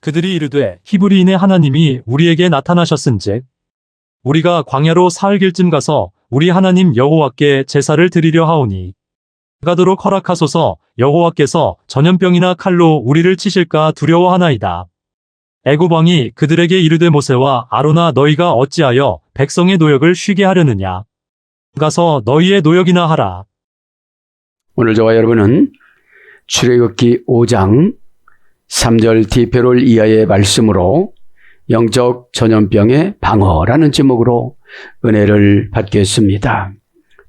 그들이 이르되 히브리인의 하나님이 우리에게 나타나셨은즉 우리가 광야로 사흘 길쯤 가서 우리 하나님 여호와께 제사를 드리려 하오니 가도록 허락하소서. 여호와께서 전염병이나 칼로 우리를 치실까 두려워하나이다. 애굽 왕이 그들에게 이르되 모세와 아론아 너희가 어찌하여 백성의 노역을 쉬게 하려느냐. 가서 너희의 노역이나 하라. 오늘 저와 여러분은 출애굽기 5장 3절 디페롤 이하의 말씀으로 영적 전염병의 방어라는 제목으로 은혜를 받겠습니다.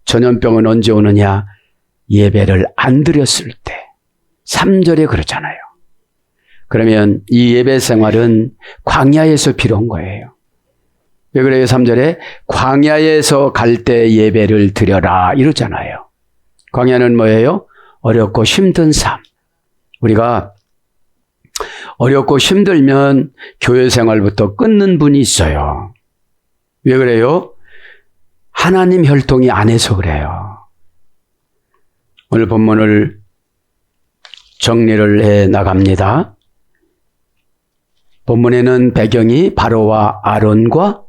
전염병은 언제 오느냐? 예배를 안 드렸을 때. 3절에 그렇잖아요. 그러면 이 예배 생활은 광야에서 필요한 거예요. 왜 그래요? 3절에 광야에서 갈 때 예배를 드려라 이러잖아요. 광야는 뭐예요? 어렵고 힘든 삶. 우리가 어렵고 힘들면 교회 생활부터 끊는 분이 있어요. 왜 그래요? 하나님 혈통이 안 해서 그래요. 오늘 본문을 정리를 해 나갑니다. 본문에는 배경이 바로와 아론과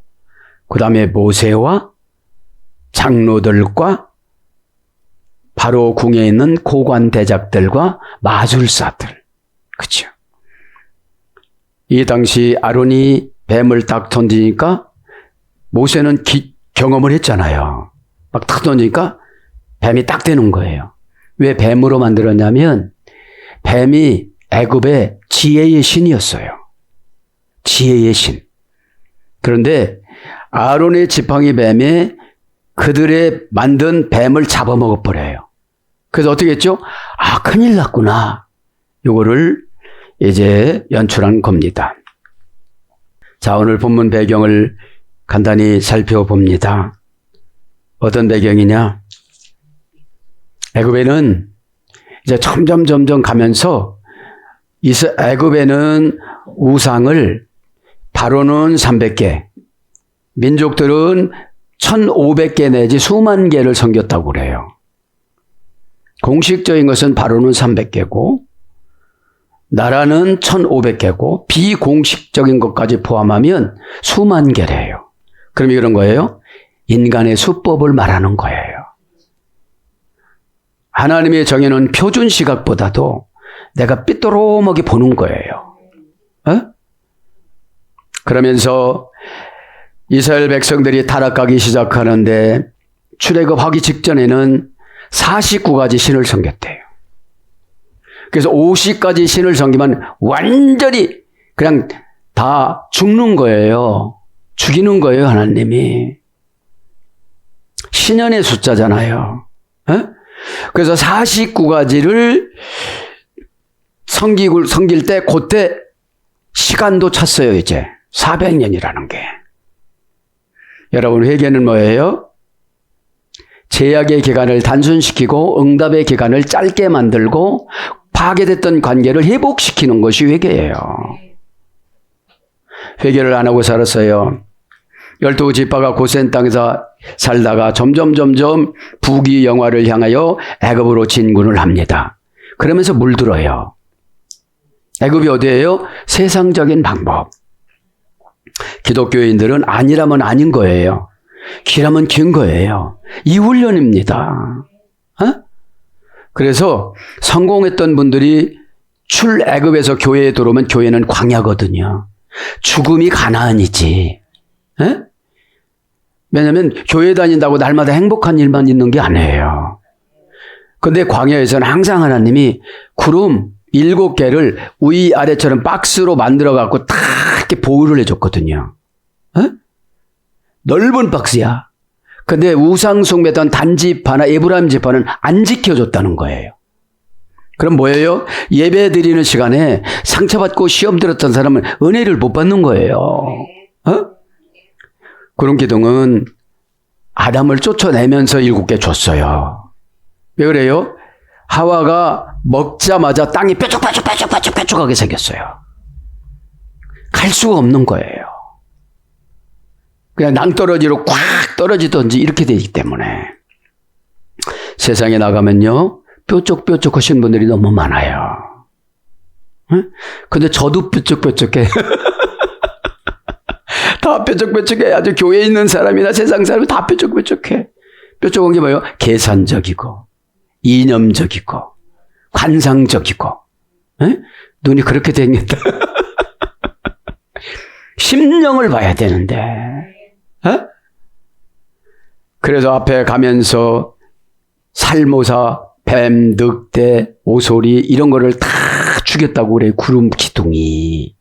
그 다음에 모세와 장로들과 바로 궁에 있는 고관 대작들과 마술사들. 그렇죠? 이 당시 아론이 뱀을 딱 던지니까 모세는 경험을 했잖아요. 막 딱 던지니까 뱀이 딱 되는 거예요. 왜 뱀으로 만들었냐면 뱀이 애굽의 지혜의 신이었어요. 지혜의 신. 그런데 아론의 지팡이 뱀에 그들의 만든 뱀을 잡아먹어버려요. 그래서 어떻게 했죠? 아, 큰일 났구나. 요거를 이제 연출한 겁니다. 자, 오늘 본문 배경을 간단히 살펴봅니다. 어떤 배경이냐? 애굽에는 이제 점점 가면서 애굽에는 우상을 바로는 300개, 민족들은 1500개 내지 수만 개를 섬겼다고 그래요. 공식적인 것은 바로는 300개고 나라는 1500개고 비공식적인 것까지 포함하면 수만 개래요. 그럼 이런 거예요? 인간의 수법을 말하는 거예요. 하나님의 정해놓은 표준 시각보다도 내가 삐뚤어먹이 보는 거예요. 어? 그러면서 이스라엘 백성들이 타락하기 시작하는데 출애굽하기 직전에는 49가지 신을 섬겼대요. 그래서 50가지 신을 섬기면 완전히 그냥 다 죽는 거예요. 죽이는 거예요, 하나님이. 신연의 숫자잖아요. 에? 그래서 49가지를 섬길 때 그때 시간도 찼어요, 이제. 400년이라는 게. 여러분, 회개는 뭐예요? 제약의 기간을 단순시키고 응답의 기간을 짧게 만들고 파괴됐던 관계를 회복시키는 것이 회개예요. 회개를 안 하고 살았어요. 12지파가 고센 땅에서 살다가 점점 북위 영화를 향하여 애굽으로 진군을 합니다. 그러면서 물들어요. 애굽이 어디예요? 세상적인 방법. 기독교인들은 아니라면 아닌 거예요. 기라면 긴 거예요. 이 훈련입니다. 어? 그래서 성공했던 분들이 출애굽에서 교회에 들어오면 교회는 광야거든요. 죽음이 가나안이지. 에? 왜냐하면 교회 다닌다고 날마다 행복한 일만 있는 게 아니에요. 그런데 광야에서는 항상 하나님이 구름 7개를 위아래처럼 박스로 만들어 갖고 딱 이렇게 보호를 해줬거든요. 에? 넓은 박스야. 근데 우상 숭배던 단지파나 에브라임 지파는 안 지켜줬다는 거예요. 그럼 뭐예요? 예배 드리는 시간에 상처받고 시험 들었던 사람은 은혜를 못 받는 거예요. 어? 그런 기둥은 아담을 쫓아내면서 7개 줬어요. 왜 그래요? 하와가 먹자마자 땅이 뾰족하게 생겼어요. 갈 수가 없는 거예요. 그냥 낭떠러지로 꽉 떨어지든지 이렇게 되기 때문에 세상에 나가면요 뾰족하신 분들이 너무 많아요. 응? 근데 저도 뾰족뾰족해. 다 뾰족뾰족해. 아주 교회에 있는 사람이나 세상 사람이 다 뾰족뾰족해. 뾰족한 게 뭐예요? 계산적이고, 이념적이고, 관상적이고, 에? 눈이 그렇게 생겼다. 심령을 봐야 되는데, 에? 그래서 앞에 가면서 살모사, 뱀, 늑대, 오소리 이런 거를 다 죽였다고 그래요. 구름 기둥이.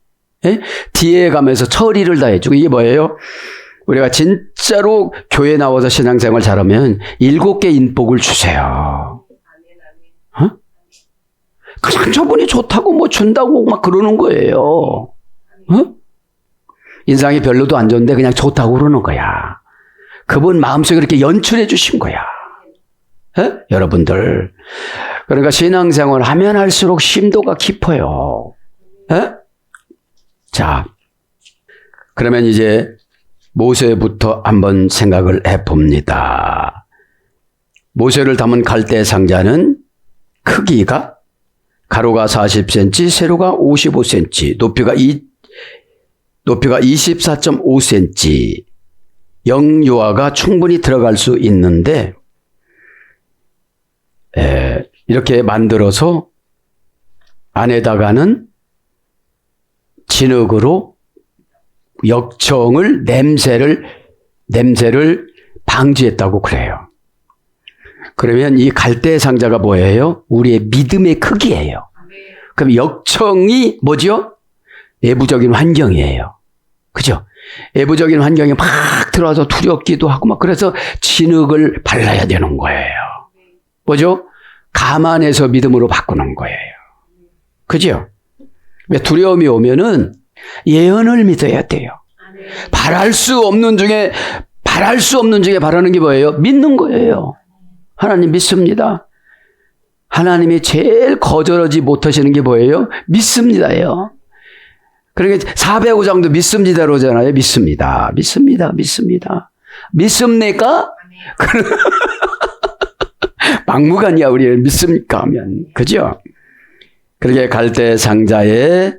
에? 뒤에 가면서 처리를 다 해주고. 이게 뭐예요? 우리가 진짜로 교회 나와서 신앙생활 잘하면 7개 인복을 주세요. 어? 그냥 저분이 좋다고 뭐 준다고 막 그러는 거예요. 어? 인상이 별로도 안 좋은데 그냥 좋다고 그러는 거야. 그분 마음속에 이렇게 연출해 주신 거야. 에? 여러분들. 그러니까 신앙생활 하면 할수록 심도가 깊어요. 에? 자, 그러면 이제 모세부터 한번 생각을 해봅니다. 모세를 담은 갈대 상자는 크기가 가로가 40cm, 세로가 55cm, 높이가 24.5cm, 영유아가 충분히 들어갈 수 있는데 이렇게 만들어서 안에다가는 진흙으로 역청을 냄새를 방지했다고 그래요. 그러면 이 갈대 상자가 뭐예요? 우리의 믿음의 크기예요. 그럼 역청이 뭐죠? 내부적인 환경이에요. 그죠? 내부적인 환경에 막 들어와서 두렵기도 하고 막 그래서 진흙을 발라야 되는 거예요. 뭐죠? 감안해서 믿음으로 바꾸는 거예요. 그죠? 왜 두려움이 오면은 예언을 믿어야 돼요. 바랄 수 없는 중에 바라는 게 뭐예요? 믿는 거예요. 하나님 믿습니다. 하나님이 제일 거절하지 못하시는 게 뭐예요? 믿습니다예요. 그러니까 405장도 믿습니다로 하잖아요. 믿습니다. 믿습니까? 막무가내야 우리를 믿습니까? 하면. 그죠? 그렇게 갈대 상자에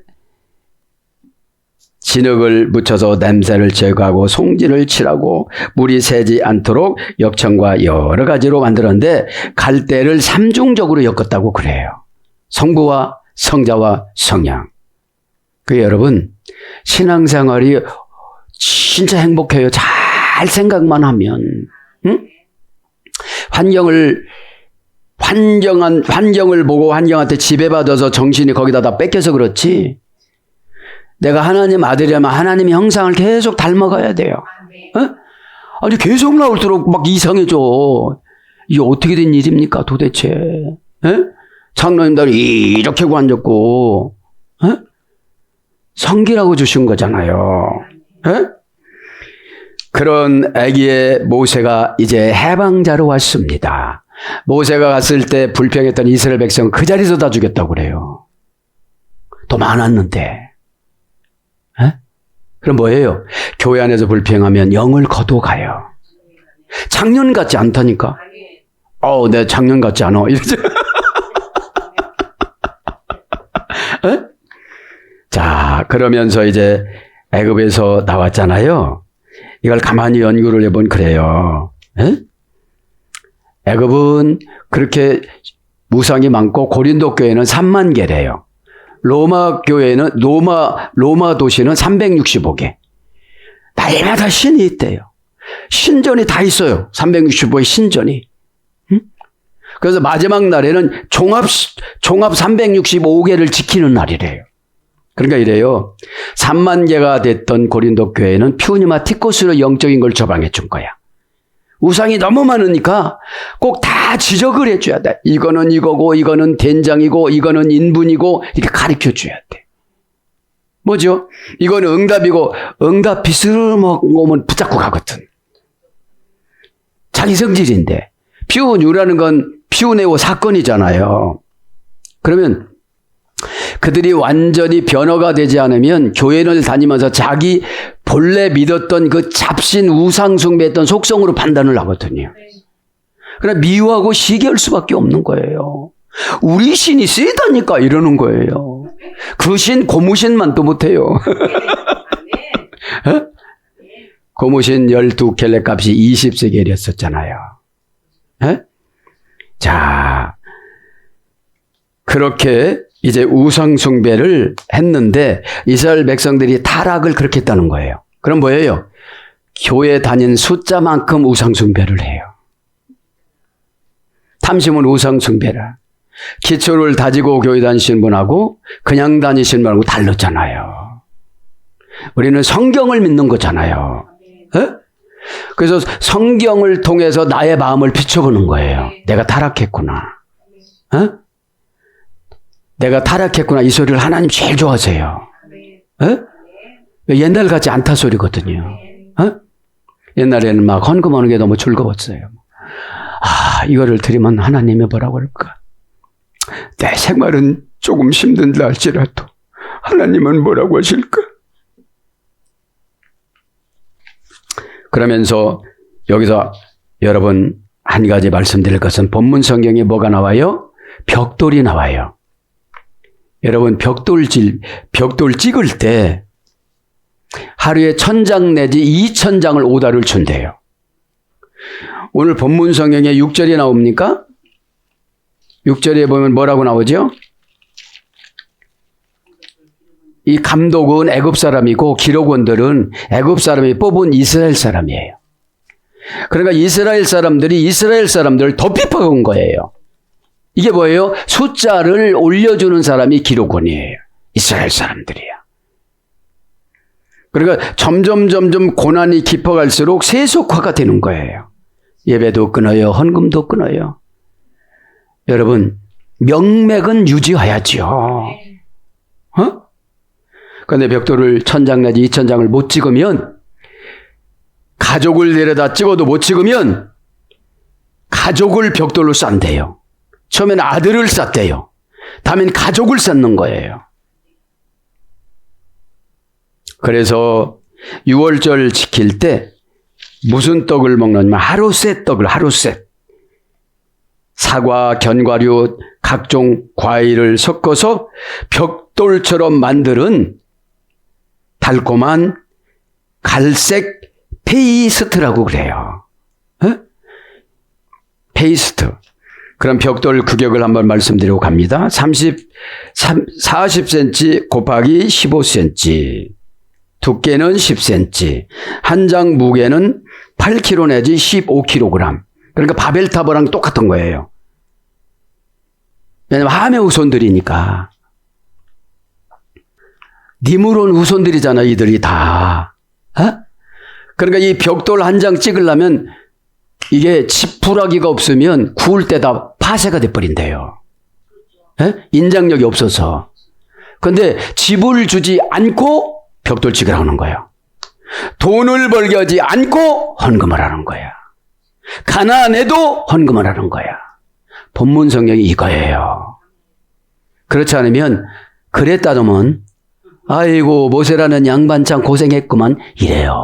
진흙을 묻혀서 냄새를 제거하고 송진을 칠하고 물이 새지 않도록 역청과 여러 가지로 만들었는데 갈대를 3중적으로 엮었다고 그래요. 성부와 성자와 성령. 그 여러분 신앙생활이 진짜 행복해요. 잘 생각만 하면. 응? 환경을 보고 환경한테 지배받아서 정신이 거기다 다 뺏겨서 그렇지. 내가 하나님 아들이라면 하나님의 형상을 계속 닮아가야 돼요. 어? 아니 계속 나올수록 막 이상해져. 이게 어떻게 된 일입니까 도대체? 에? 장로님들이 이렇게 앉았고 성기라고 주신 거잖아요. 에? 그런 아기의 모세가 이제 해방자로 왔습니다. 모세가 갔을 때 불평했던 이스라엘 백성은 그 자리에서 다 죽였다고 그래요. 더 많았는데. 에? 그럼 뭐예요? 교회 안에서 불평하면 영을 거둬가요. 작년 같지 않다니까. 내 작년 같지 않아. 이러죠. 자, 그러면서 이제 애굽에서 나왔잖아요. 이걸 가만히 연구를 해보면 그래요. 에? 애굽은 그렇게 무상이 많고 고린도 교회는 3만 개래요. 로마 교회는 로마 도시는 365개. 날마다 신이 있대요. 신전이 다 있어요. 365의 신전이. 응? 그래서 마지막 날에는 종합 365개를 지키는 날이래요. 그러니까 이래요. 3만 개가 됐던 고린도 교회는 퓨니마 티코스로 영적인 걸 처방해 준 거야. 우상이 너무 많으니까 꼭 다 지적을 해줘야 돼. 이거는 이거고 이거는 된장이고 이거는 인분이고 이렇게 가르쳐줘야 돼. 뭐죠? 이거는 응답이고 응답 빗으로 먹으면 붙잡고 가거든. 자기 성질인데 피우뉴라는 건 피우네오 사건이잖아요. 그러면 그들이 완전히 변화가 되지 않으면 교회를 다니면서 자기 본래 믿었던 그 잡신 우상 숭배했던 속성으로 판단을 하거든요. 그러나 미워하고 시기할 수밖에 없는 거예요. 우리 신이 세다니까 이러는 거예요. 그 신 고무신만 또 못해요. 어? 고무신 12켤레 값이 20세겔이었었잖아요. 에? 자, 그렇게 이제 우상숭배를 했는데 이스라엘 백성들이 타락을 그렇게 했다는 거예요. 그럼 뭐예요? 교회 다닌 숫자만큼 우상숭배를 해요. 탐심은 우상숭배라. 기초를 다지고 교회 다니시는 분하고 그냥 다니시는 분하고 다르잖아요. 우리는 성경을 믿는 거잖아요. 에? 그래서 성경을 통해서 나의 마음을 비춰보는 거예요. 내가 타락했구나. 에? 내가 타락했구나. 이 소리를 하나님 제일 좋아하세요. 에? 옛날 같지 않다 소리거든요. 에? 옛날에는 막 헌금하는 게 너무 즐거웠어요. 아, 이거를 드리면 하나님이 뭐라고 할까? 내 생활은 조금 힘든다 할지라도 하나님은 뭐라고 하실까? 그러면서 여기서 여러분 한 가지 말씀드릴 것은 본문 성경에 뭐가 나와요? 벽돌이 나와요. 여러분 벽돌 찍을 때 하루에 1000장 내지 2000장을 오다를 준대요. 오늘 본문 성경에 6절이 나옵니까? 6절에 보면 뭐라고 나오죠? 이 감독은 애굽 사람이고 기록원들은 애굽 사람이 뽑은 이스라엘 사람이에요. 그러니까 이스라엘 사람들이 이스라엘 사람들을 더 핍박한 거예요. 이게 뭐예요? 숫자를 올려주는 사람이 기록원이에요. 이스라엘 사람들이야. 그러니까 점점 고난이 깊어갈수록 세속화가 되는 거예요. 예배도 끊어요. 헌금도 끊어요. 여러분 명맥은 유지해야죠. 어? 그런데 벽돌을 1000장 내지 2000장을 못 찍으면 가족을 데려다 찍어도 못 찍으면 가족을 벽돌로 싼대요. 처음에는 아들을 쌌대요. 다음엔 가족을 쌓는 거예요. 그래서 6월절 지킬 때 무슨 떡을 먹느냐면 하루셋 떡을 하루셋. 사과, 견과류, 각종 과일을 섞어서 벽돌처럼 만드는 달콤한 갈색 페이스트라고 그래요. 에? 페이스트. 그럼 벽돌 규격을 한번 말씀드리고 갑니다. 40cm 곱하기 15cm. 두께는 10cm. 한 장 무게는 8kg 내지 15kg. 그러니까 바벨탑이랑 똑같은 거예요. 왜냐면 함의 후손들이니까. 니므론 후손들이잖아, 이들이 다. 어? 그러니까 이 벽돌 한 장 찍으려면 이게 지푸라기가 없으면 구울 때 다 파쇄가 돼버린대요. 에? 인장력이 없어서. 그런데 집을 주지 않고 벽돌 찍으라고 하는 거예요. 돈을 벌게 하지 않고 헌금을 하는 거야. 가난해도 헌금을 하는 거야. 본문 성경이 이거예요. 그렇지 않으면 그랬다더면 아이고 모세라는 양반 참 고생했구만 이래요.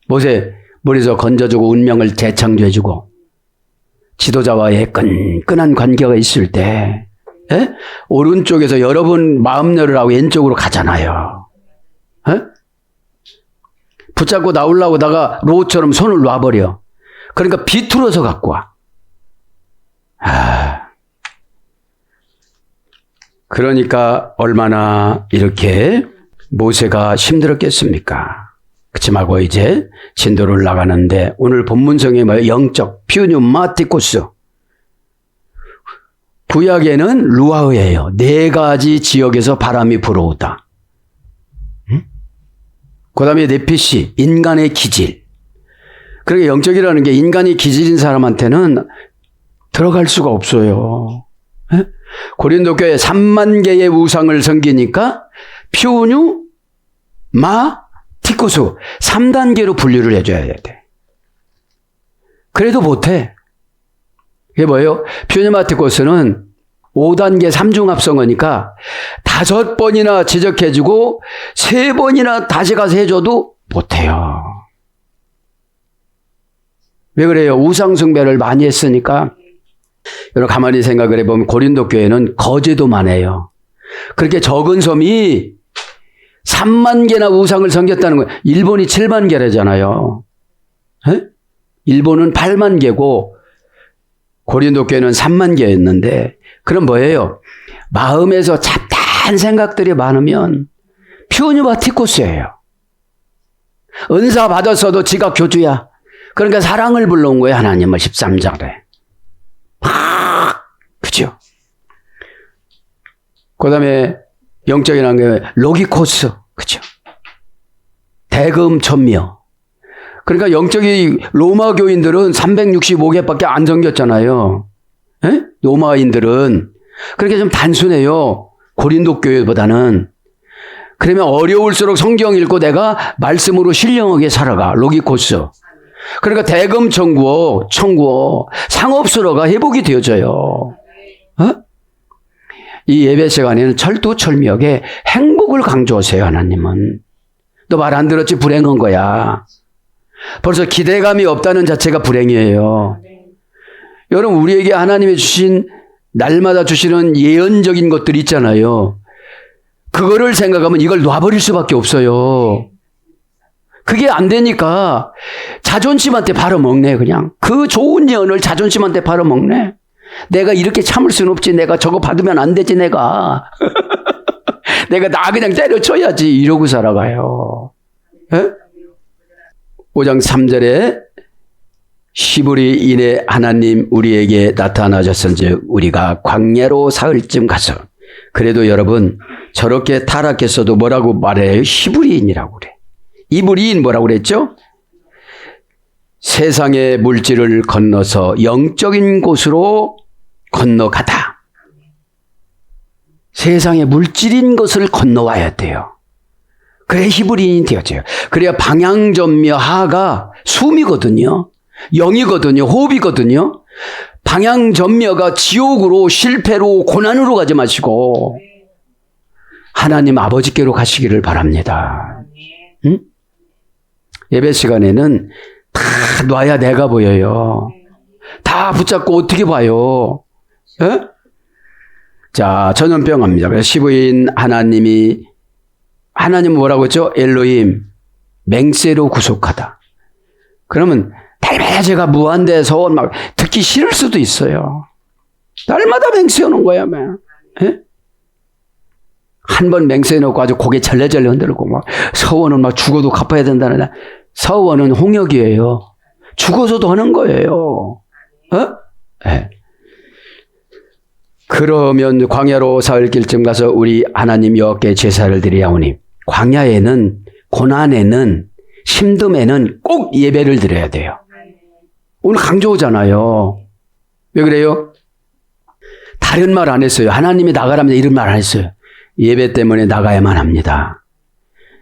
모세 머리에서 건져주고 운명을 재창조해주고 지도자와의 끈끈한 관계가 있을 때 에? 오른쪽에서 여러분 마음 열으라고 왼쪽으로 가잖아요. 에? 붙잡고 나오려고 하다가 로우처럼 손을 놔버려. 그러니까 비틀어서 갖고 와. 그러니까 얼마나 이렇게 모세가 힘들었겠습니까? 그치 말고 이제 진도를 나가는데 오늘 본문성에 뭐예요? 영적 퓨뉴마티코스. 구약에는 루아흐예요. 4가지 지역에서 바람이 불어오다. 그 다음에 네피시, 인간의 기질. 그러니까 영적이라는 게 인간이 기질인 사람한테는 들어갈 수가 없어요. 에? 고린도 교회 3만 개의 우상을 섬기니까 퓨뉴, 마, 티코스 3단계로 분류를 해줘야 돼. 그래도 못해. 이게 뭐예요? 퓨뉴마티코스는 5단계 3중합성어니까 5번이나 지적해주고 3번이나 다시 가서 해줘도 못해요. 왜 그래요? 우상숭배를 많이 했으니까. 여러분 가만히 생각을 해보면 고린도 교회는 거제도 많아요. 그렇게 적은 섬이 3만 개나 우상을 섬겼다는 거예요. 일본이 7만 개래잖아요. 에? 일본은 8만 개고 고린도 교회는 3만 개였는데, 그럼 뭐예요? 마음에서 잡다한 생각들이 많으면 퓨뉴바티코스예요. 은사 받았어도 지가 교주야. 그러니까 사랑을 불러온 거예요, 하나님을. 13절에. 그죠? 그 다음에 영적인 한계, 로기코스. 그죠? 대금 천묘. 그러니까 영적인 로마 교인들은 365개밖에 안 섬겼잖아요. 에? 로마인들은. 그렇게 좀 단순해요. 고린도 교회보다는. 그러면 어려울수록 성경 읽고 내가 말씀으로 신령하게 살아가. 로기코스. 그러니까 대금 청구어, 상업수로가 회복이 되어져요. 어? 이 예배 시간에는 철두철미하게 행복을 강조하세요, 하나님은. 너 말 안 들었지? 불행한 거야. 벌써 기대감이 없다는 자체가 불행이에요. 여러분, 우리에게 하나님이 주신, 날마다 주시는 예언적인 것들 있잖아요. 그거를 생각하면 이걸 놔버릴 수밖에 없어요. 그게 안 되니까 자존심한테 바로먹네, 그냥. 그 좋은 예언을 자존심한테 바로먹네. 내가 이렇게 참을 수는 없지. 내가 저거 받으면 안 되지, 내가. 내가 나 그냥 때려쳐야지. 이러고 살아가요. 에? 5장 3절에 시부리 이내 하나님 우리에게 나타나셨은즉 우리가 광야로 사흘쯤 가서, 그래도 여러분 저렇게 타락했어도 뭐라고 말해요? 시부리인이라고 그래. 이브리인 뭐라고 그랬죠? 세상의 물질을 건너서 영적인 곳으로 건너가다. 세상의 물질인 것을 건너와야 돼요. 그래 히브리인이 되어져요. 그래야 방향전묘하가 숨이거든요. 영이거든요. 호흡이거든요. 방향전묘가 지옥으로, 실패로, 고난으로 가지 마시고 하나님 아버지께로 가시기를 바랍니다. 응? 예배 시간에는 다 놔야 내가 보여요. 다 붙잡고 어떻게 봐요? 에? 자, 전염병합니다. 그래서 시부인 하나님 뭐라고 했죠? 엘로힘, 맹세로 구속하다. 그러면 날마다 제가 무한대서 막 듣기 싫을 수도 있어요. 날마다 맹세하는 거야, 막. 한 번 맹세해놓고 아주 고개 절레절레 흔들고 막 서원은 막 죽어도 갚아야 된다는. 서원은 홍역이에요. 죽어서도 하는 거예요. 네. 그러면 광야로 사흘길쯤 가서 우리 하나님 여호와께 제사를 드리야오니, 광야에는, 고난에는, 힘듦에는 꼭 예배를 드려야 돼요. 오늘 강조하잖아요. 왜 그래요? 다른 말 안 했어요. 하나님이 나가라면 이런 말 안 했어요. 예배 때문에 나가야만 합니다.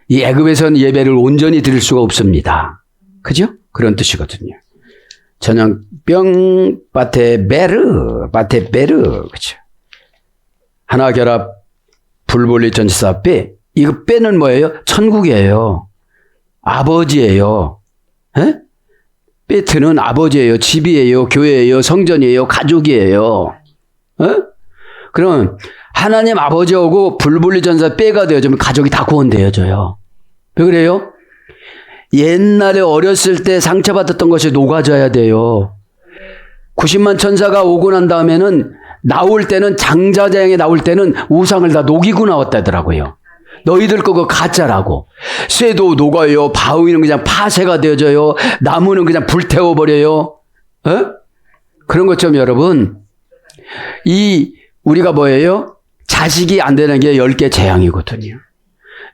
이 애굽에서는 예배를 온전히 드릴 수가 없습니다. 그죠? 그런 뜻이거든요. 전염병 바테베르, 그죠? 하나 결합 불볼리 전치사 빼. 이거 빼는 뭐예요? 천국이에요. 아버지예요. 에? 빼트는 아버지예요. 집이에요. 교회예요. 성전이에요. 가족이에요. 에? 그럼 하나님 아버지하고 불분리 전사 빼가 되어지면 가족이 다 구원되어져요. 왜 그래요? 옛날에 어렸을 때 상처받았던 것이 녹아져야 돼요. 90만 천사가 오고 난 다음에는 나올 때는, 장자장에 나올 때는 우상을 다 녹이고 나왔다더라고요. 너희들 그거 가짜라고. 쇠도 녹아요. 바위는 그냥 파쇄가 되어져요. 나무는 그냥 불태워버려요. 에? 그런 것처럼 여러분, 우리가 뭐예요? 자식이 안 되는 게 10개 재앙이거든요.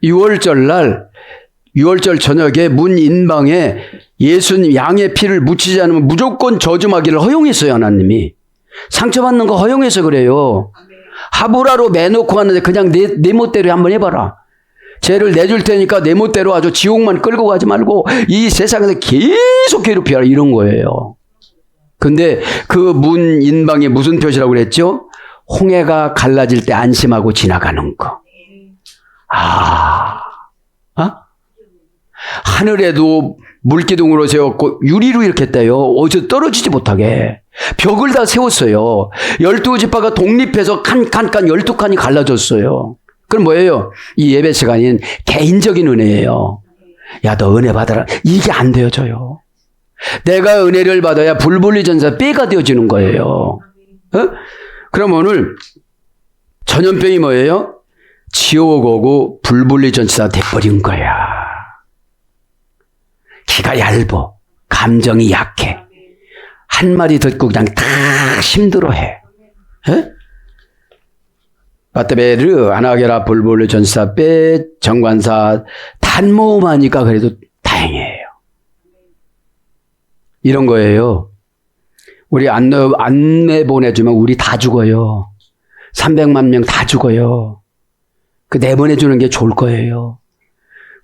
6월절 저녁에 문 인방에 예수님 양의 피를 묻히지 않으면 무조건 저주하기를 허용했어요, 하나님이. 상처받는 거 허용해서 그래요. 하브라로 매놓고 하는데 그냥 내 멋대로 한번 해봐라. 죄를 내줄 테니까 내 멋대로 아주 지옥만 끌고 가지 말고 이 세상에서 계속 괴롭혀라, 이런 거예요. 근데 그 문 인방에 무슨 표시라고 그랬죠? 홍해가 갈라질 때 안심하고 지나가는 거. 하늘에도 물기둥으로 세웠고 유리로 이렇게 했대요. 어디서 떨어지지 못하게. 벽을 다 세웠어요. 12지파가 독립해서 칸칸칸 12칸이 갈라졌어요. 그럼 뭐예요? 이 예배 시간인 개인적인 은혜예요. 야, 너 은혜 받아라. 이게 안 되어져요. 내가 은혜를 받아야 불불리 전사 뼈가 되어지는 거예요. 어? 그럼 오늘 전염병이 뭐예요? 지옥 오고 불불리 전사 돼버린 거야. 기가 얇어. 감정이 약해. 한마디 듣고 그냥 다 힘들어해. 바테베르, 아나게라, 불불리 전사 빼, 정관사 단모음하니까 그래도 다행이에요. 이런 거예요. 우리 안내 보내주면 우리 다 죽어요. 300만 명 다 죽어요. 그 내보내주는 게 좋을 거예요.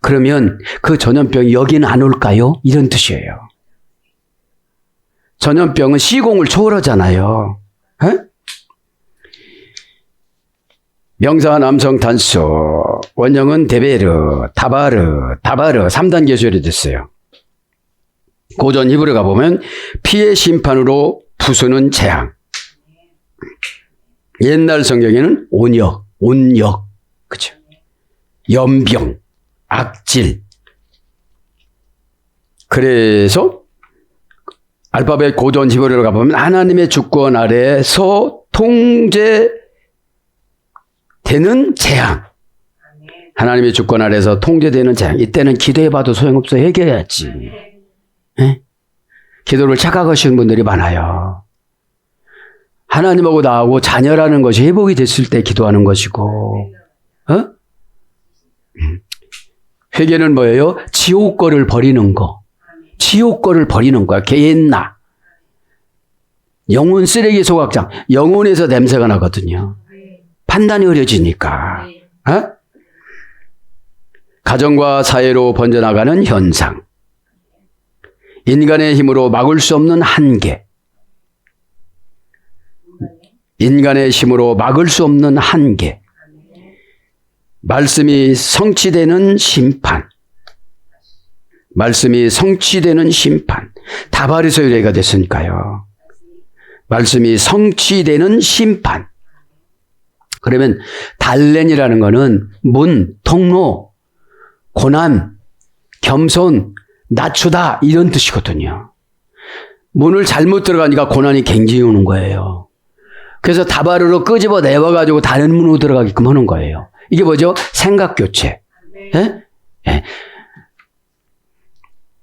그러면 그 전염병이 여기는 안 올까요? 이런 뜻이에요. 전염병은 시공을 초월하잖아요. 에? 명사 남성 단수, 원형은 데베르, 다바르 3단계 소리 됐어요. 고전 히브리 가보면 피의 심판으로 부수는 재앙. 옛날 성경에는 온역, 그죠? 연병, 악질. 그래서 알파벳 고전 히브리로 가보면 하나님의 주권 아래에서 통제되는 재앙. 하나님의 주권 아래에서 통제되는 재앙. 이때는 기도해봐도 소용없어. 해결해야지. 네? 기도를 착각하시는 분들이 많아요. 하나님하고 나하고 자녀라는 것이 회복이 됐을 때 기도하는 것이고, 회개는 뭐예요? 지옥 거를 버리는 거. 지옥 거를 버리는 거야. 개했나. 영혼 쓰레기 소각장. 영혼에서 냄새가 나거든요. 판단이 어려지니까. 가정과 사회로 번져나가는 현상. 인간의 힘으로 막을 수 없는 한계. 인간의 힘으로 막을 수 없는 한계. 말씀이 성취되는 심판. 말씀이 성취되는 심판. 다발에서 유래가 됐으니까요. 말씀이 성취되는 심판. 그러면 달렌이라는 거는 문, 통로, 고난, 겸손, 낮추다 이런 뜻이거든요. 문을 잘못 들어가니까 고난이 굉장히 오는 거예요. 그래서 다바르로 끄집어 내와가지고 다른 문으로 들어가게끔 하는 거예요. 이게 뭐죠? 생각교체. 예? 예.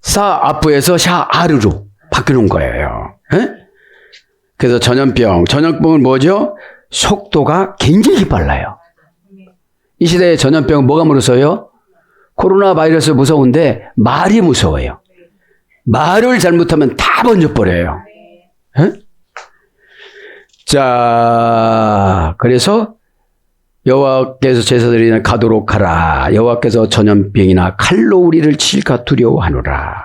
사 아프에서 샤 아르로 바뀌는 거예요. 예? 그래서 전염병은 뭐죠? 속도가 굉장히 빨라요. 이 시대의 전염병은 뭐가 무서워요? 코로나 바이러스 무서운데 말이 무서워요. 말을 잘못하면 다 번져버려요. 에? 자, 그래서 여호와께서 제사드리는 가도록 하라. 여호와께서 전염병이나 칼로 우리를 칠까 두려워하노라.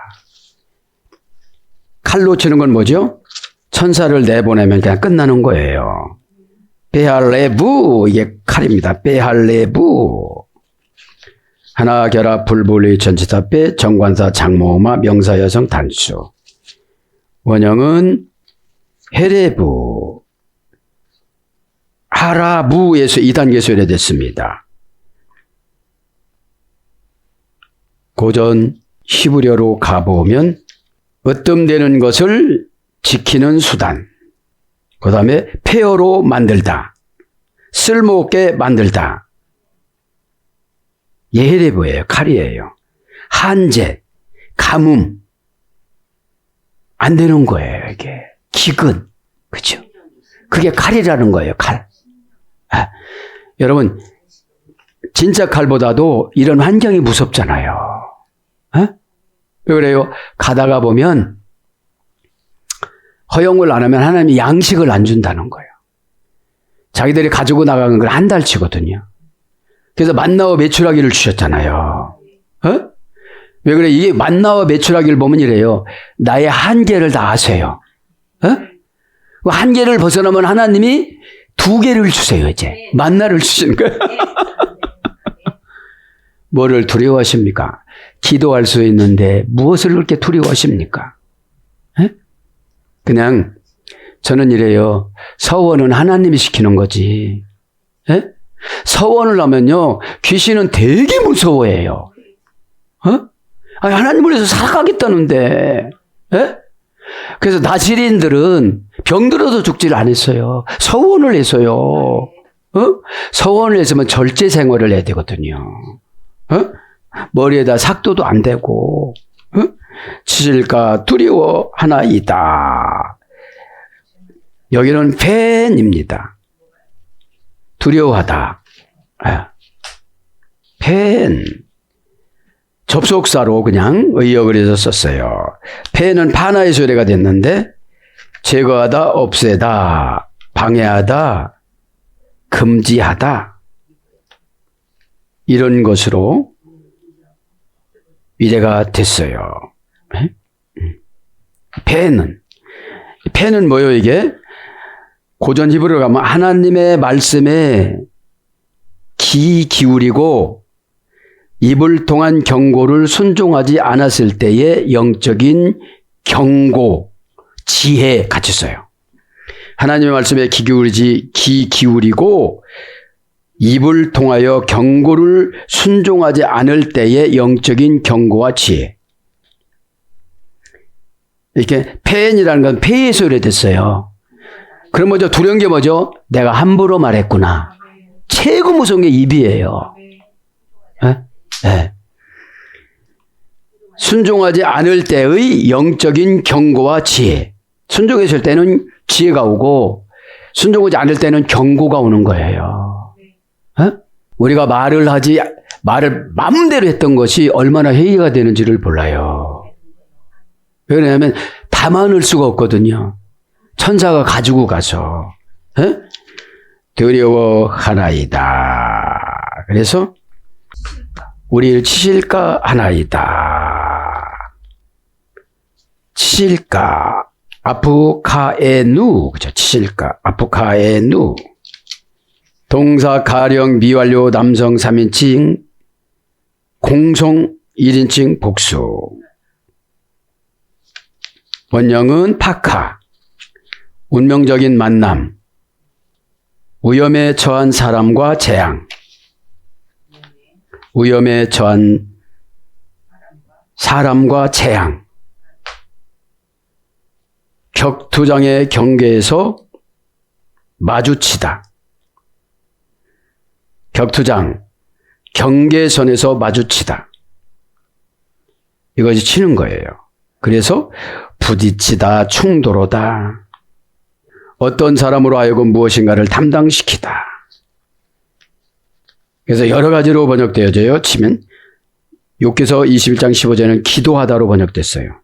칼로 치는 건 뭐죠? 천사를 내보내면 그냥 끝나는 거예요. 베할레부, 이게 칼입니다. 베할레부. 하나 결합 불불리 전치사 빼 정관사 장모마 명사 여성 단수. 원형은 헤레부. 하라부에서 2단계 소개됐습니다. 고전 히브리어로 가보면 으뜸되는 것을 지키는 수단. 그 다음에 폐허로 만들다. 쓸모없게 만들다. 예헤레브예요. 칼이에요. 한제, 가뭄. 안 되는 거예요. 이게. 기근. 그렇죠? 그게 칼이라는 거예요. 칼. 여러분 진짜 칼보다도 이런 환경이 무섭잖아요. 왜 그래요? 가다가 보면 허용을 안 하면 하나님이 양식을 안 준다는 거예요. 자기들이 가지고 나가는 걸 한 달치거든요. 그래서 만나와 메추라기를 주셨잖아요. 왜 그래? 이게 만나와 메추라기를 보면 이래요. 나의 한계를 다 아세요. 한계를 벗어나면 하나님이 2개를 주세요. 이제 만나를 주시는 거예요. 뭐를 두려워하십니까? 기도할 수 있는데 무엇을 그렇게 두려워하십니까? 에? 그냥 저는 이래요. 서원은 하나님이 시키는 거지. 에? 서원을 하면요, 귀신은 되게 무서워해요. 아니, 하나님을 위해서 살아가겠다는데. 에? 그래서 나지린들은 병들어도 죽지를 않았어요. 서원을 해서요. 서원을 했으면 절제 생활을 해야 되거든요. 머리에다 삭도도 안 되고, 치실까 두려워하나이다. 여기는 팬입니다. 두려워하다. 팬. 접속사로 그냥 의역을 해서 썼어요. 팬은 파나의 소리가 됐는데, 제거하다, 없애다, 방해하다, 금지하다. 이런 것으로 위례가 됐어요. 팬은 뭐예요, 이게? 고전 히브리로 가면 하나님의 말씀에 귀 기울이고 입을 통한 경고를 순종하지 않았을 때의 영적인 경고, 지혜 같이 써요. 하나님의 말씀에 귀 기울이고 입을 통하여 경고를 순종하지 않을 때의 영적인 경고와 지혜. 이렇게 폐인이라는 건 폐에서 오래됐어요. 그럼 뭐죠? 두려운 게 뭐죠? 내가 함부로 말했구나. 최고 무서운 게 입이에요. 네. 순종하지 않을 때의 영적인 경고와 지혜. 순종했을 때는 지혜가 오고 순종하지 않을 때는 경고가 오는 거예요. 우리가 말을 마음대로 했던 것이 얼마나 해이가 되는지를 몰라요. 왜냐하면 담아낼 수가 없거든요. 천사가 가지고 가서 두려워하나이다. 그래서 우리를 치실까 하나이다. 치실까 아프카에누, 그죠? 치실까 아프카에누. 동사 가령 미완료 남성 3인칭 공성 1인칭 복수. 원형은 파카. 운명적인 만남. 위험에 처한 사람과 재앙. 위험에 처한 사람과 재앙. 격투장의 경계에서 마주치다. 격투장, 경계선에서 마주치다. 이것이 치는 거예요. 그래서 부딪히다, 충돌하다. 어떤 사람으로 하여금 무엇인가를 담당시키다. 그래서 여러 가지로 번역되어져요. 치면 욥기서 21장 15절에는 기도하다로 번역됐어요.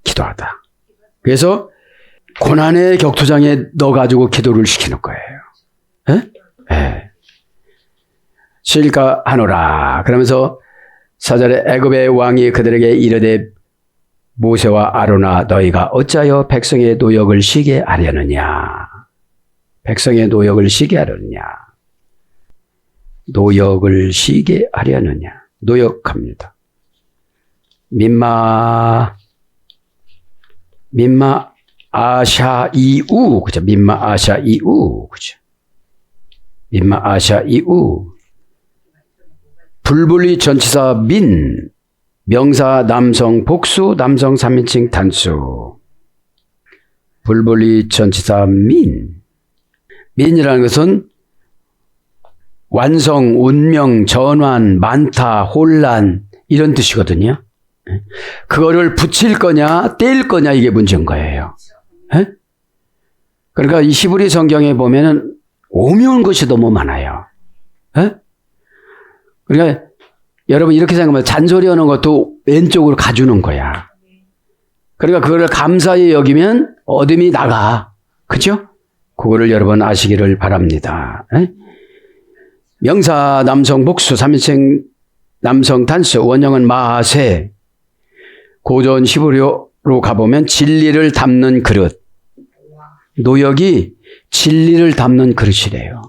기도하다. 그래서 고난의 격투장에 넣어가지고 기도를 시키는 거예요. 실까 하노라. 그러면서 4절에 애굽의 왕이 그들에게 이르되 모세와 아론아 너희가 어찌하여 백성의 노역을 쉬게 하려느냐. 백성의 노역을 쉬게 하려느냐. 노역을 쉬게 하려느냐. 노역합니다. 민마 아샤 이우, 그죠? 민마 아샤 이우, 그죠? 민마 아샤 이우. 불불리 전치사 민, 명사 남성 복수, 남성 3인칭 단수. 불불리 전치사 민. 민이라는 것은 완성, 운명, 전환, 많다, 혼란 이런 뜻이거든요. 그거를 붙일 거냐 떼일 거냐 이게 문제인 거예요. 그러니까 이 히브리 성경에 보면은 오묘한 것이 너무 많아요. 그러니까 여러분 이렇게 생각하면 잔소리하는 것도 왼쪽으로 가주는 거야. 그러니까 그거를 감사히 여기면 어둠이 나가. 그죠? 그거를 여러분 아시기를 바랍니다. 명사 남성 복수 3인칭 남성 단수 원형은 마세. 고전 히브리어로 가보면 진리를 담는 그릇. 노역이 진리를 담는 그릇이래요.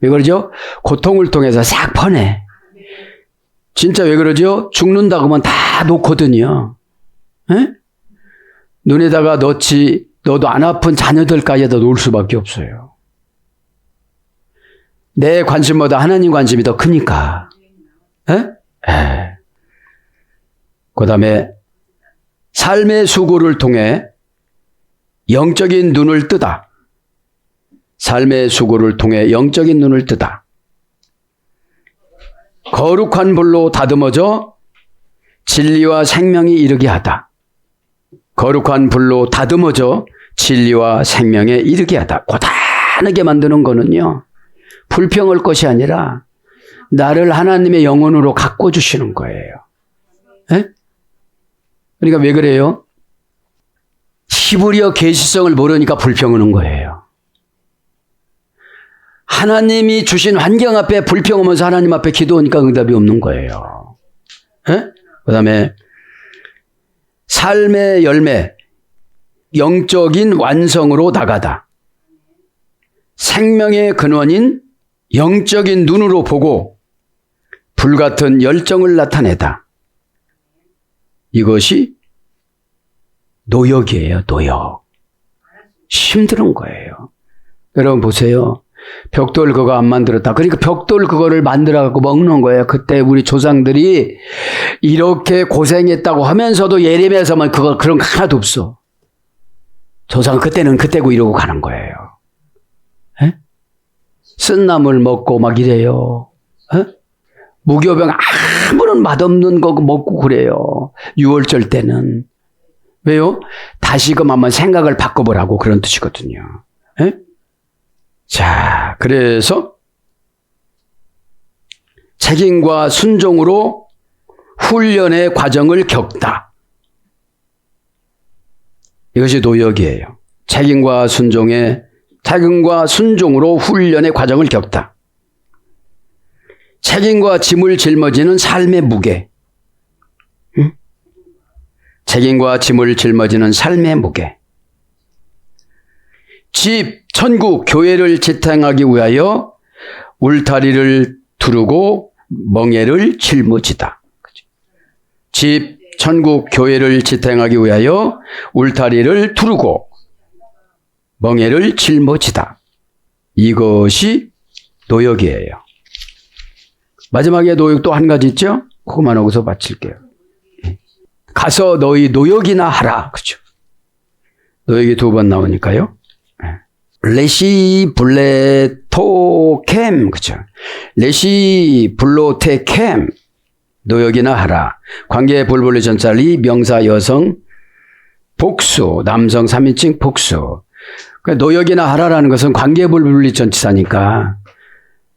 왜 그러죠? 고통을 통해서 싹 퍼내. 진짜 왜 그러죠? 죽는다고 하면 다 놓거든요. 에? 눈에다가 넣지, 너도 안 아픈 자녀들까지도 놓을 수밖에 없어요. 내 관심보다 하나님 관심이 더 크니까. 그 다음에 삶의 수고를 통해 영적인 눈을 뜨다. 삶의 수고를 통해 영적인 눈을 뜨다. 거룩한 불로 다듬어져 진리와 생명이 이르게 하다. 거룩한 불로 다듬어져 진리와 생명에 이르게 하다. 고단하게 만드는 거는요, 불평할 것이 아니라 나를 하나님의 영혼으로 가꿔주시는 거예요. 에? 그러니까 왜 그래요? 히브리어 계시성을 모르니까 불평하는 거예요. 하나님이 주신 환경 앞에 불평하면서 하나님 앞에 기도하니까 응답이 없는 거예요. 그 다음에 삶의 열매, 영적인 완성으로 나가다. 생명의 근원인 영적인 눈으로 보고 불같은 열정을 나타내다. 이것이 노역이에요, 노역. 힘든 거예요. 여러분 보세요. 벽돌 그거 안 만들었다. 그러니까 벽돌 그거를 만들어갖고 먹는 거예요. 그때 우리 조상들이 이렇게 고생했다고 하면서도 예레미야서만 그런 거 하나도 없어. 조상은 그때는 그때고 이러고 가는 거예요. 에? 쓴 나물 먹고 막 이래요. 에? 무교병 아무런 맛없는 거 먹고 그래요. 6월절 때는. 왜요? 다시금 한번 생각을 바꿔보라고 그런 뜻이거든요. 에? 자, 그래서 책임과 순종으로 훈련의 과정을 겪다. 이것이 노역이에요. 책임과 순종으로 훈련의 과정을 겪다. 책임과 짐을 짊어지는 삶의 무게. 응? 책임과 짐을 짊어지는 삶의 무게. 집, 천국, 교회를 지탱하기 위하여 울타리를 두르고 멍에를 짊어지다. 집, 천국, 교회를 지탱하기 위하여 울타리를 두르고 멍에를 짊어지다. 이것이 노역이에요. 마지막에 노역 또 한 가지 있죠? 그것만 하고서 마칠게요. 가서 너희 노역이나 하라. 그죠? 노역이 2번 나오니까요. 레시 블레토캠, 그죠? 레시 블로테캠, 노역이나 하라. 관계 불분리 전찰이 명사 여성 복수, 남성 3인칭 복수. 노역이나 하라라는 것은 관계 불분리 전치사니까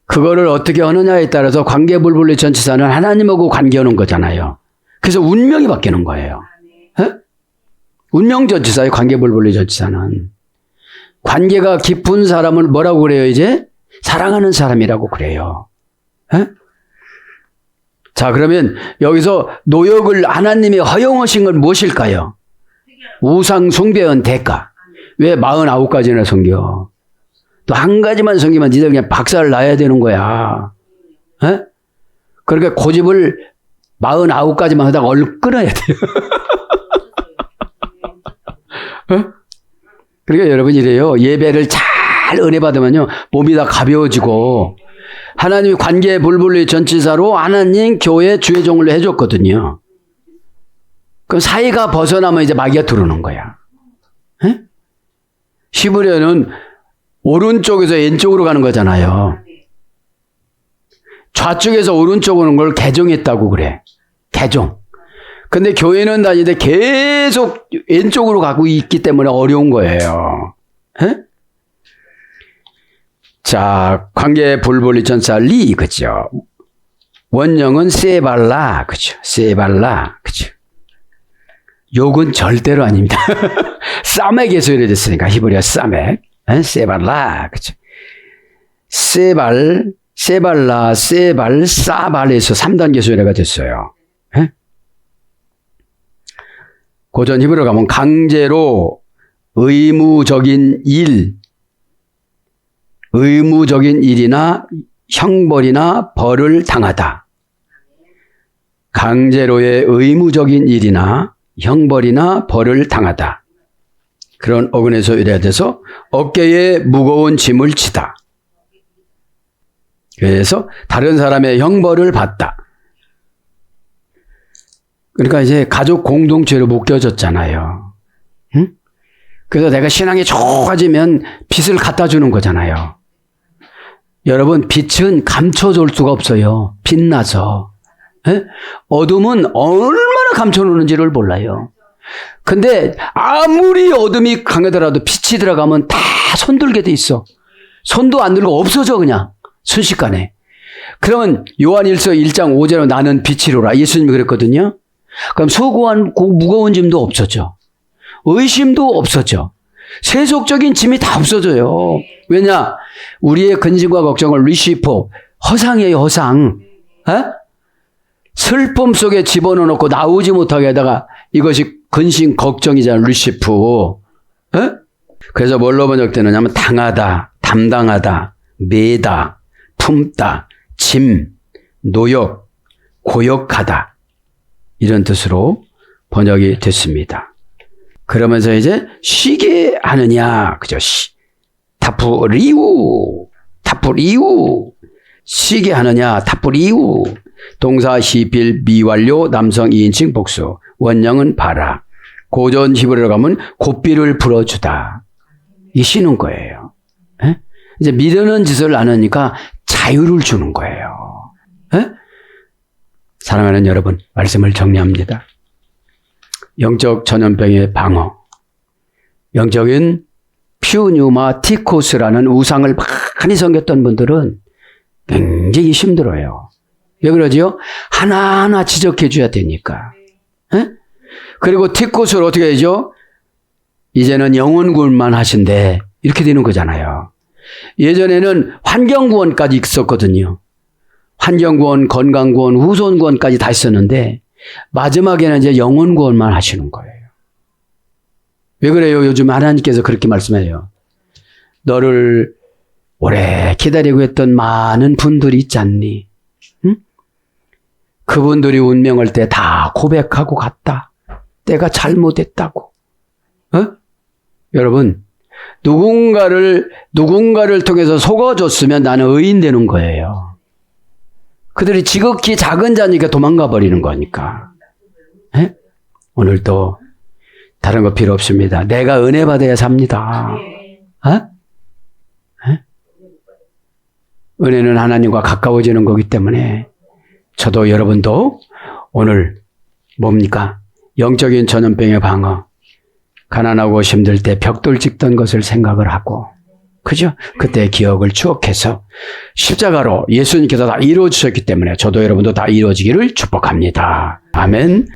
그거를 어떻게 하느냐에 따라서 관계 불분리 전치사는 하나님하고 관계하는 거잖아요. 그래서 운명이 바뀌는 거예요. 에? 운명 전치사의 관계 불분리 전치사는. 관계가 깊은 사람을 뭐라고 그래요, 이제? 사랑하는 사람이라고 그래요. 에? 자, 그러면 여기서 노역을 하나님이 허용하신 건 무엇일까요? 우상 숭배한 대가. 왜 49가지나 섬겨? 또 한 가지만 섬기면 니들 그냥 박살을 나야 되는 거야. 에? 그러니까 고집을 49가지만 하다가 얼른 끊어야 돼요. 에? 그러니까 여러분 이래요. 예배를 잘 은혜 받으면요, 몸이 다 가벼워지고, 하나님이 관계 불분리 전치사로 하나님 교회 주의 종을 해줬거든요. 그럼 사이가 벗어나면 이제 마귀가 들어오는 거야. 에? 히브리어는 오른쪽에서 왼쪽으로 가는 거잖아요. 좌측에서 오른쪽으로 오는 걸 개종했다고 그래. 개종. 근데 교회는 다니는데 계속 왼쪽으로 가고 있기 때문에 어려운 거예요. 에? 자, 관계 불분리 전치사 리, 그죠? 원형은 세발라, 그죠? 세발라, 그죠? 욕은 절대로 아닙니다. 싸맥에서 이래졌으니까, 히브리어 싸맥. 세발라, 그죠? 세발라, 싸발에서 3단계 소리가 됐어요. 에? 고전 히브리어 가면 강제로 의무적인 일이나 형벌이나 벌을 당하다. 강제로의 의무적인 일이나 형벌이나 벌을 당하다. 그런 어근에서 유래돼서 어깨에 무거운 짐을 지다. 그래서 다른 사람의 형벌을 받다. 그러니까 이제 가족 공동체로 묶여졌잖아요. 응? 그래서 내가 신앙이 좋아지면 빛을 갖다 주는 거잖아요. 여러분, 빛은 감춰줄 수가 없어요. 빛나서. 에? 어둠은 얼마나 감춰놓는지를 몰라요. 근데 아무리 어둠이 강하더라도 빛이 들어가면 다 손들게 돼 있어. 손도 안 들고 없어져 그냥 순식간에. 그러면 요한일서 1장 5절로 나는 빛이로라. 예수님이 그랬거든요. 그럼 수고한 무거운 짐도 없어져. 의심도 없어져. 세속적인 짐이 다 없어져요. 왜냐? 우리의 근심과 걱정을 리시포, 허상이에요, 허상. 에? 슬픔 속에 집어넣어놓고 나오지 못하게 하다가 이것이 근심, 걱정이잖아, 리시프. 에? 그래서 뭘로 번역되느냐면 당하다, 담당하다, 매다, 품다, 짐, 노역, 고역하다. 이런 뜻으로 번역이 됐습니다. 그러면서 이제 쉬게 하느냐, 그죠? 타프리우, 쉬게 하느냐, 타프리우. 동사 시필 미완료 남성 2인칭 복수. 원형은 바라. 고전 히브리어로 가면 고삐를 불어주다. 이 쉬는 거예요. 에? 이제 미루는 짓을 안 하니까 자유를 주는 거예요. 에? 사랑하는 여러분, 말씀을 정리합니다. 영적 전염병의 방어. 영적인 퓨뉴마티코스라는 우상을 많이 섬겼던 분들은 굉장히 힘들어요. 왜 그러지요? 하나하나 지적해 줘야 되니까. 에? 그리고 티코스를 어떻게 해야죠? 이제는 영혼구원만 하신대. 이렇게 되는 거잖아요. 예전에는 환경구원까지 있었거든요. 환경구원, 건강구원, 후손구원까지 다 있었는데 마지막에는 이제 영혼구원만 하시는 거예요. 왜 그래요? 요즘 하나님께서 그렇게 말씀해요. 너를 오래 기다리고 있던 많은 분들이 있지 않니? 응? 그분들이 운명할 때 다 고백하고 갔다. 내가 잘못했다고. 어? 여러분, 누군가를 통해서 속아줬으면 나는 의인 되는 거예요. 그들이 지극히 작은 자니까 도망가 버리는 거니까. 에? 오늘도 다른 거 필요 없습니다. 내가 은혜 받아야 삽니다. 어? 에? 은혜는 하나님과 가까워지는 거기 때문에 저도 여러분도 오늘 뭡니까? 영적인 전염병의 방어. 가난하고 힘들 때 벽돌 찍던 것을 생각을 하고, 그죠? 그때의 기억을 추억해서 십자가로 예수님께서 다 이루어주셨기 때문에 저도 여러분도 다 이루어지기를 축복합니다. 아멘.